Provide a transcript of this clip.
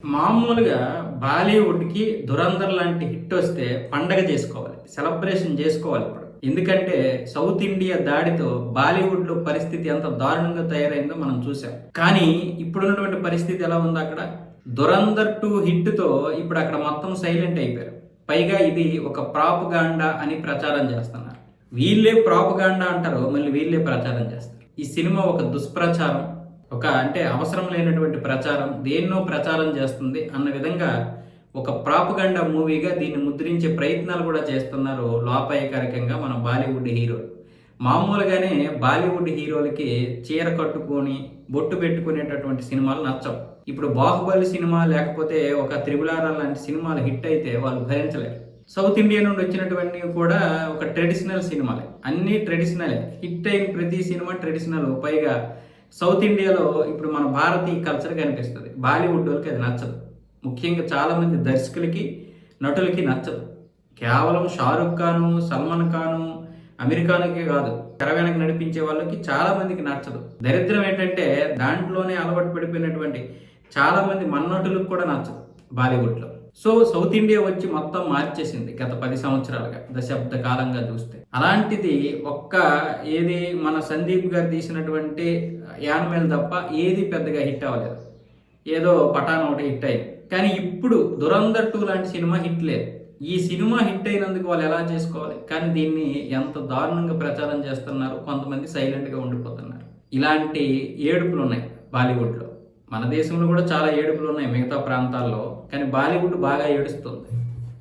మామూలుగా బాలీవుడ్‌కి 'ధురంధర్' లాంటి హిట్ వస్తే పండగ చేసుకోవాలి. సెలబ్రేషన్ చేసుకోవాలి ఇప్పుడు. ఎందుకంటే సౌత్ ఇండియా దాడితో బాలీవుడ్‌లో పరిస్థితి ఎంత దారుణంగా తయారైందో మనం చూసాం. కానీ ఇప్పుడున్నటువంటి పరిస్థితి ఎలా ఉందో అక్కడ 'ధురంధర్ 2' హిట్‌తో ఇప్పుడు అక్కడ మొత్తం సైలెంట్ అయిపోయారు. పైగా ఇది ఒక ప్రాపగాండా అని ప్రచారం చేస్తున్నారు. వీళ్ళే ప్రాపగాండా అంటారు, మళ్ళీ వీళ్ళే ప్రచారం చేస్తారు. ఈ సినిమా ఒక దుష్ప్రచారం, అంటే అవసరం లేనటువంటి ప్రచారం, దేన్నో ప్రచారం చేస్తుంది అన్న విధంగా ఒక ప్రాపగండా మూవీగా దీన్ని ముద్రించే ప్రయత్నాలు కూడా చేస్తున్నారు లోపాయకారికంగా మన బాలీవుడ్ హీరోలు. మామూలుగానే బాలీవుడ్ హీరోలకి చీర కట్టుకొని బొట్టు పెట్టుకునేటటువంటి సినిమాలు నచ్చవు. ఇప్పుడు 'బాహుబలి' సినిమా లేకపోతే ఒక 'త్రిబుల్ ఆర్' లాంటి సినిమాలు హిట్ అయితే వాళ్ళు భరించలేరు. సౌత్ ఇండియా నుండి వచ్చినటువంటి కూడా ఒక ట్రెడిషనల్ సినిమాలే, అన్నీ ట్రెడిషనలే. హిట్ అయిన ప్రతి సినిమా ట్రెడిషనల్. పైగా సౌత్ ఇండియాలో ఇప్పుడు మన భారతీయ కల్చర్ కనిపిస్తుంది. బాలీవుడ్ వాళ్ళకి అది నచ్చదు. ముఖ్యంగా చాలామంది దర్శకులకి, నటులకి నచ్చదు. కేవలం షారుఖ్ ఖాను, సల్మాన్ ఖాను, అమీర్ ఖాన్కి కాదు, తెర వెనక నడిపించే వాళ్ళకి చాలామందికి నచ్చదు. దరిద్రం ఏంటంటే దాంట్లోనే అలవాటు పడిపోయినటువంటి చాలామంది మన్నటులకు కూడా నచ్చదు బాలీవుడ్లో. సో సౌత్ ఇండియా వచ్చి మొత్తం మార్చేసింది గత 10 సంవత్సరాలుగా, దశాబ్ద కాలంగా చూస్తే. అలాంటిది ఏది మన సందీప్ గారు తీసినటువంటి యానిమల్ తప్ప ఏది పెద్దగా హిట్ అవ్వలేదు. ఏదో పఠాన్ ఒకటి హిట్ అయింది. కానీ ఇప్పుడు 'ధురంధర్ 2' లాంటి సినిమా హిట్ లేదు. ఈ సినిమా హిట్ అయినందుకు వాళ్ళు ఎలా చేసుకోవాలి? కానీ దీన్ని ఎంత దారుణంగా ప్రచారం చేస్తున్నారు. కొంతమంది సైలెంట్గా ఉండిపోతున్నారు. ఇలాంటి ఏడుపులు ఉన్నాయి బాలీవుడ్లో. మన దేశంలో కూడా చాలా ఏడుపులు ఉన్నాయి మిగతా ప్రాంతాల్లో, కానీ బాలీవుడ్ బాగా ఏడుస్తుంది.